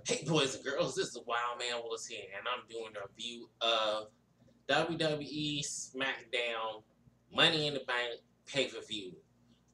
Hey boys and girls, this is Wildman Willis here, and I'm doing a review of WWE SmackDown Money in the Bank pay-per-view.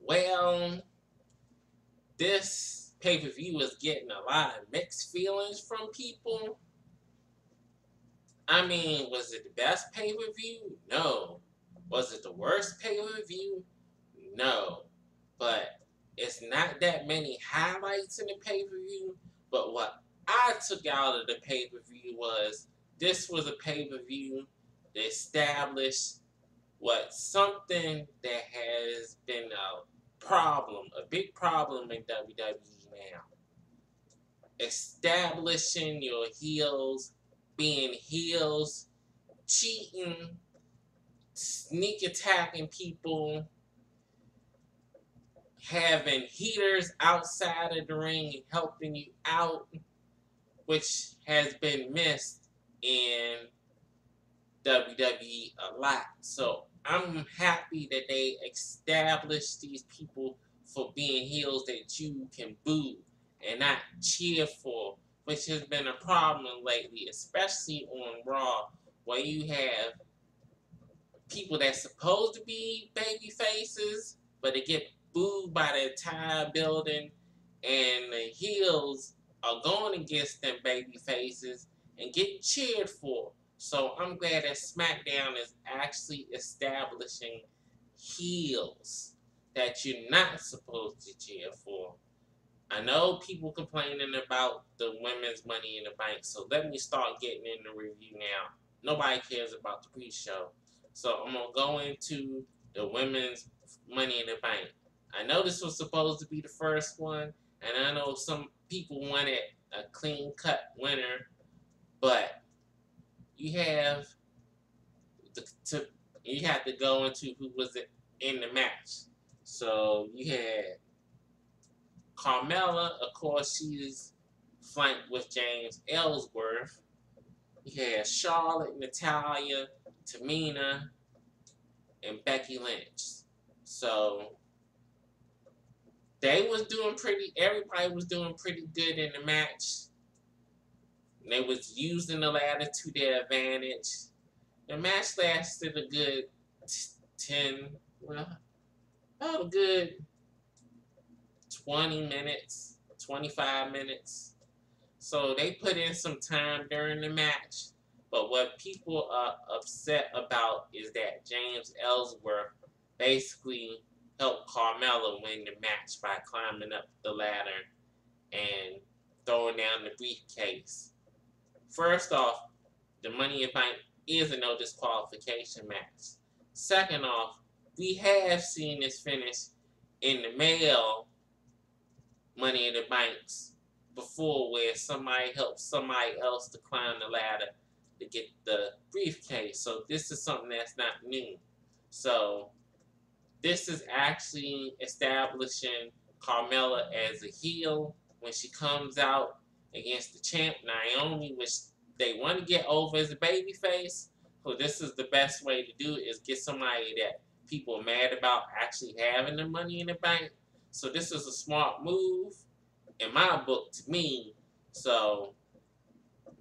Well, this pay-per-view is getting a lot of mixed feelings from people. I mean, was it the best pay-per-view? No. Was it the worst pay-per-view? No. But it's not that many highlights in the pay-per-view, but what I took out of the pay-per-view was this was a pay-per-view that established what something that has been a big problem in WWE now. Establishing your heels, being heels, cheating, sneak attacking people, having heaters outside of the ring and helping you out, which has been missed in WWE a lot. So I'm happy that they established these people for being heels that you can boo and not cheer for, which has been a problem lately, especially on Raw, where you have people that's supposed to be baby faces, but they get booed by the entire building, and the heels are going against them baby faces and getting cheered for. So I'm glad that SmackDown is actually establishing heels that you're not supposed to cheer for. I know people complaining about the women's Money in the Bank, so let me start getting in the review now. Nobody cares about the pre-show. So I'm going to go into the women's Money in the Bank. I know this was supposed to be the first one, and I know some people wanted a clean-cut winner, but you have to go into who was in the match. So you had Carmella, of course, she's flanked with James Ellsworth. You had Charlotte, Natalya, Tamina, and Becky Lynch. So everybody was doing pretty good in the match. They was using the ladder to their advantage. The match lasted a good 20 minutes, 25 minutes. So they put in some time during the match. But what people are upset about is that James Ellsworth basically helped Carmella win the match by climbing up the ladder and throwing down the briefcase. First off, the Money in the Bank is a no disqualification match. Second off, we have seen this finish in the male Money in the Banks before, where somebody helps somebody else to climb the ladder to get the briefcase. So this is something that's not new. So this is actually establishing Carmella as a heel when she comes out against the champ Naomi, which they want to get over as a babyface. So this is the best way to do it, is get somebody that people are mad about actually having the Money in the Bank. So this is a smart move in my book to me. So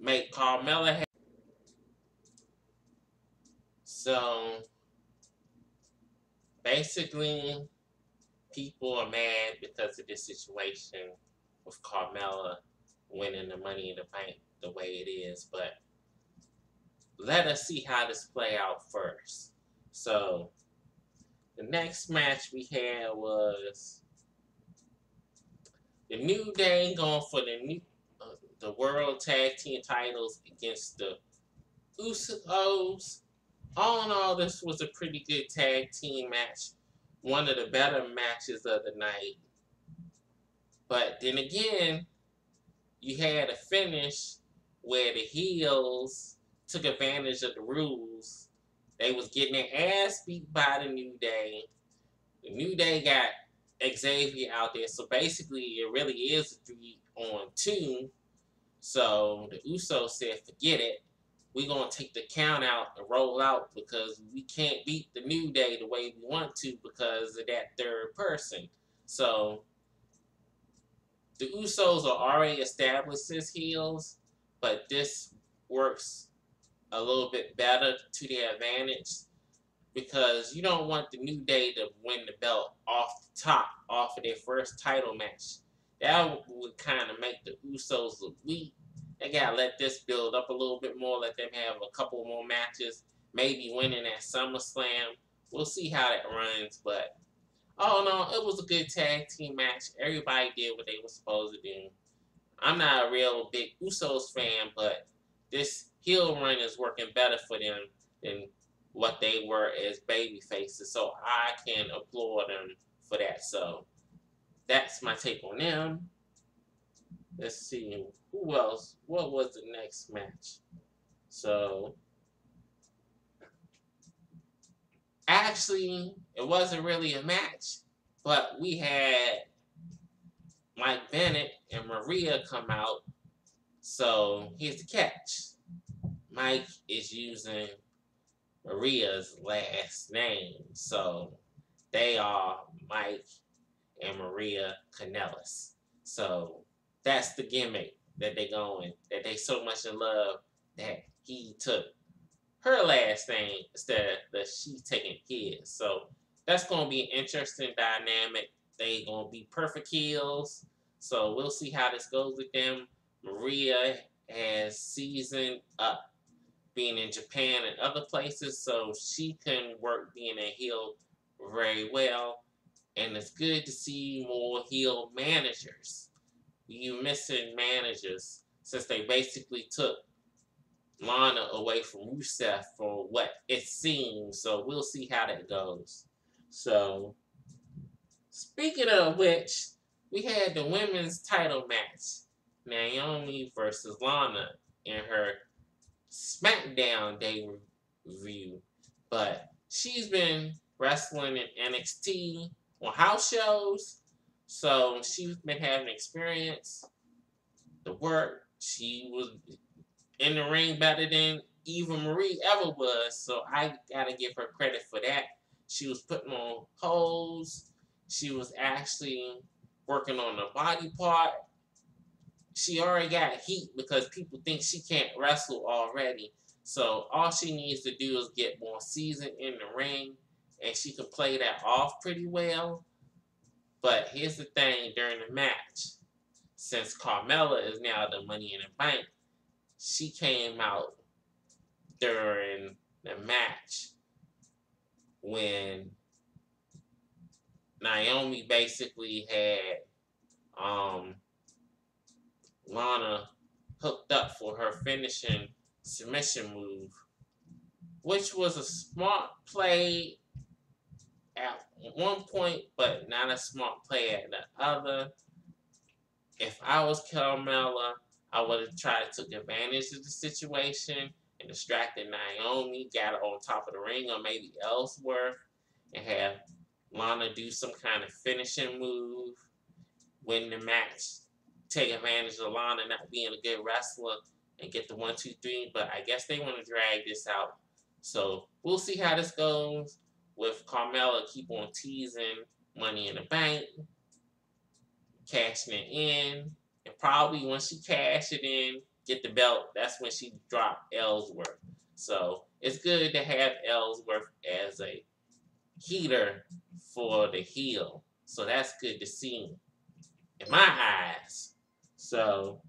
make Carmella have. So basically, people are mad because of this situation with Carmella winning the Money in the Bank the way it is. But let us see how this play out first. So the next match we had was the New Day going for the World Tag Team titles against the Usos. All in all, this was a pretty good tag team match. One of the better matches of the night. But then again, you had a finish where the heels took advantage of the rules. They was getting their ass beat by the New Day. The New Day got Xavier out there. So basically, it really is a 3-on-2. So the Usos said, forget it. We're going to take the count out and roll out because we can't beat the New Day the way we want to because of that third person. So The Usos are already established as heels, but this works a little bit better to their advantage because you don't want the New Day to win the belt off the top, off of their first title match. That would kind of make the Usos look weak. They gotta let this build up a little bit more, let them have a couple more matches, maybe winning at SummerSlam. We'll see how that runs, but oh no, it was a good tag team match. Everybody did what they were supposed to do. I'm not a real big Usos fan, but this heel run is working better for them than what they were as baby faces. So I can applaud them for that. So that's my take on them. Let's see who else. What was the next match? So actually, it wasn't really a match, but we had Mike Bennett and Maria come out. So here's the catch. Mike is using Maria's last name. So they are Mike and Maria Kanellis. So that's the gimmick that they so much in love that he took her last name instead of she taking his. So that's going to be an interesting dynamic. They going to be perfect heels. So we'll see how this goes with them. Maria has seasoned up being in Japan and other places, so she can work being a heel very well. And it's good to see more heel managers. You missing managers since they basically took Lana away from Rusev for what it seems. So we'll see how that goes. So speaking of which, we had the women's title match. Naomi versus Lana in her SmackDown Day review. But she's been wrestling in NXT on house shows. So she's been having experience, the work. She was in the ring better than Eva Marie ever was. So I gotta give her credit for that. She was putting on pose. She was actually working on the body part. She already got heat because people think she can't wrestle already. So all she needs to do is get more seasoned in the ring, and she can play that off pretty well. But here's the thing during the match. Since Carmella is now the Money in the Bank, she came out during the match when Naomi basically had Lana hooked up for her finishing submission move, which was a smart play at one point, but not a smart play at the other. If I was Carmella, I would have tried to take advantage of the situation and distracted Naomi, got her on top of the ring or maybe Ellsworth, and have Lana do some kind of finishing move, win the match, take advantage of Lana not being a good wrestler, and get the 1, 2, 3. But I guess they want to drag this out. So we'll see how this goes with Carmella keep on teasing Money in the Bank, cashing it in, and probably once she cash it in, get the belt, that's when she dropped Ellsworth. So it's good to have Ellsworth as a heater for the heel. So that's good to see in my eyes. So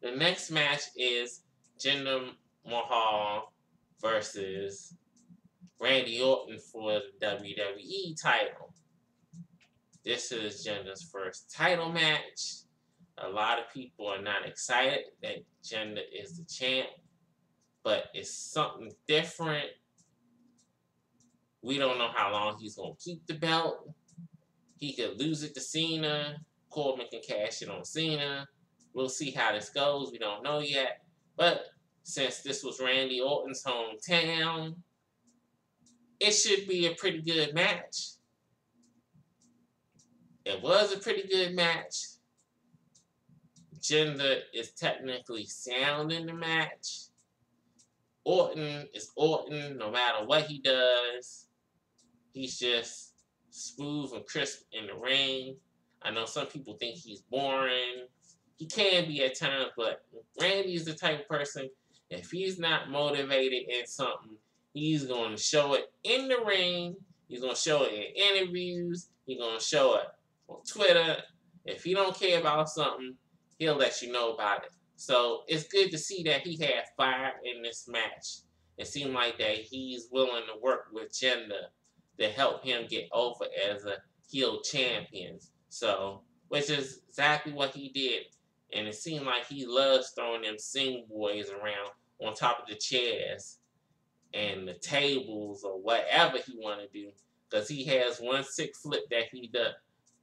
the next match is Jinder Mahal versus Randy Orton for the WWE title. This is Jinder's first title match. A lot of people are not excited that Jinder is the champ, but it's something different. We don't know how long he's going to keep the belt. He could lose it to Cena. Corbin can cash it on Cena. We'll see how this goes. We don't know yet. But since this was Randy Orton's hometown, it should be a pretty good match. It was a pretty good match. Jinder is technically sound in the match. Orton is Orton no matter what he does. He's just smooth and crisp in the ring. I know some people think he's boring. He can be at times, but Randy's the type of person, if he's not motivated in something, he's going to show it in the ring. He's going to show it in interviews. He's going to show it on Twitter. If he don't care about something, he'll let you know about it. So it's good to see that he had fire in this match. It seemed like that he's willing to work with Jinder to help him get over as a heel champion. So, which is exactly what he did. And it seemed like he loves throwing them sing boys around on top of the chairs and the tables or whatever he want to do. Because he has one sick flip that he does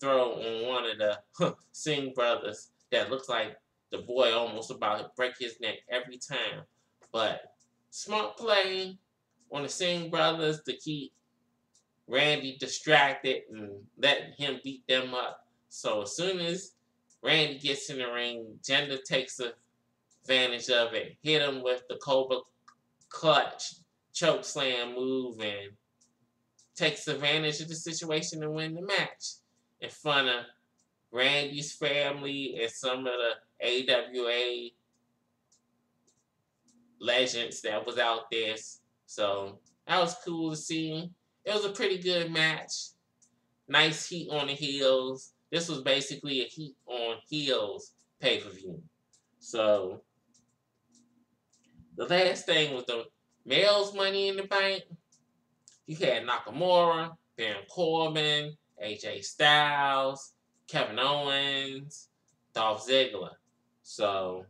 throw on one of the Singh brothers that looks like the boy almost about to break his neck every time. But smart play on the Singh brothers to keep Randy distracted and letting him beat them up. So as soon as Randy gets in the ring, Jinder takes advantage of it, hit him with the Cobra Clutch choke slam move, and takes advantage of the situation to win the match in front of Randy's family and some of the AWA legends that was out there. So that was cool to see. It was a pretty good match. Nice heat on the heels. This was basically a heat on heels pay-per-view. So the last thing was the males Money in the Bank. You had Nakamura, Baron Corbin, AJ Styles, Kevin Owens, Dolph Ziggler. So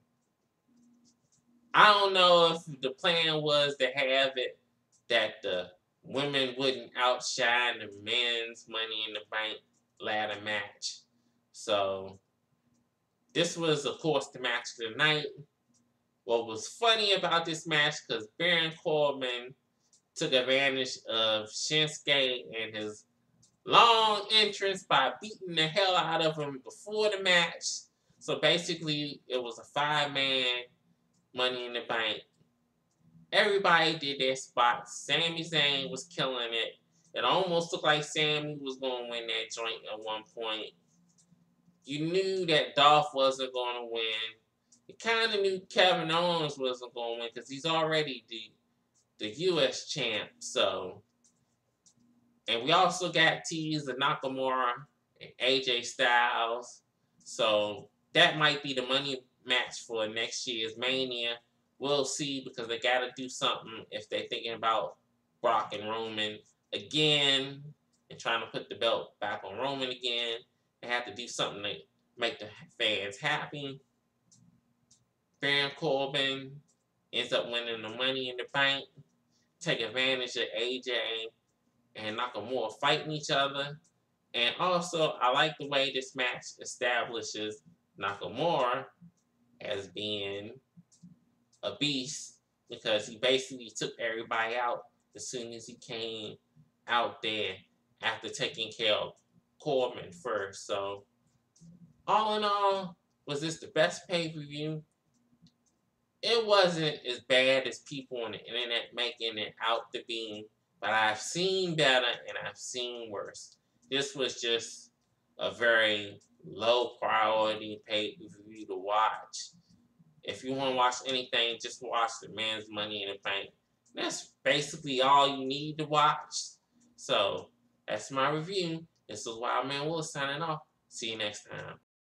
I don't know if the plan was to have it that the women wouldn't outshine the men's Money in the Bank ladder match. So this was, of course, the match of the night. What was funny about this match, because Baron Corbin took advantage of Shinsuke and his long entrance by beating the hell out of him before the match. So basically, it was a 5-man Money in the Bank. Everybody did their spots. Sami Zayn was killing it. It almost looked like Sami was going to win that joint at one point. You knew that Dolph wasn't going to win. You kind of knew Kevin Owens wasn't going to win because he's already the U.S. champ. So, and we also got teased of Nakamura and AJ Styles. So that might be the money match for next year's Mania. We'll see, because they got to do something if they're thinking about Brock and Roman again and trying to put the belt back on Roman again. They have to do something to make the fans happy. Baron Corbin ends up winning the Money in the Bank, take advantage of AJ and Nakamura fighting each other. And also, I like the way this match establishes Nakamura as being a beast, because he basically took everybody out as soon as he came out there after taking care of Corbin first. So, all in all, was this the best pay-per-view? It wasn't as bad as people on the internet making it out to be, but I've seen better and I've seen worse. This was just a very low priority pay-per-view to watch. If you want to watch anything, just watch the Men's Money in the Bank. That's basically all you need to watch. So, that's my review. This is Wildman Willis signing off. See you next time.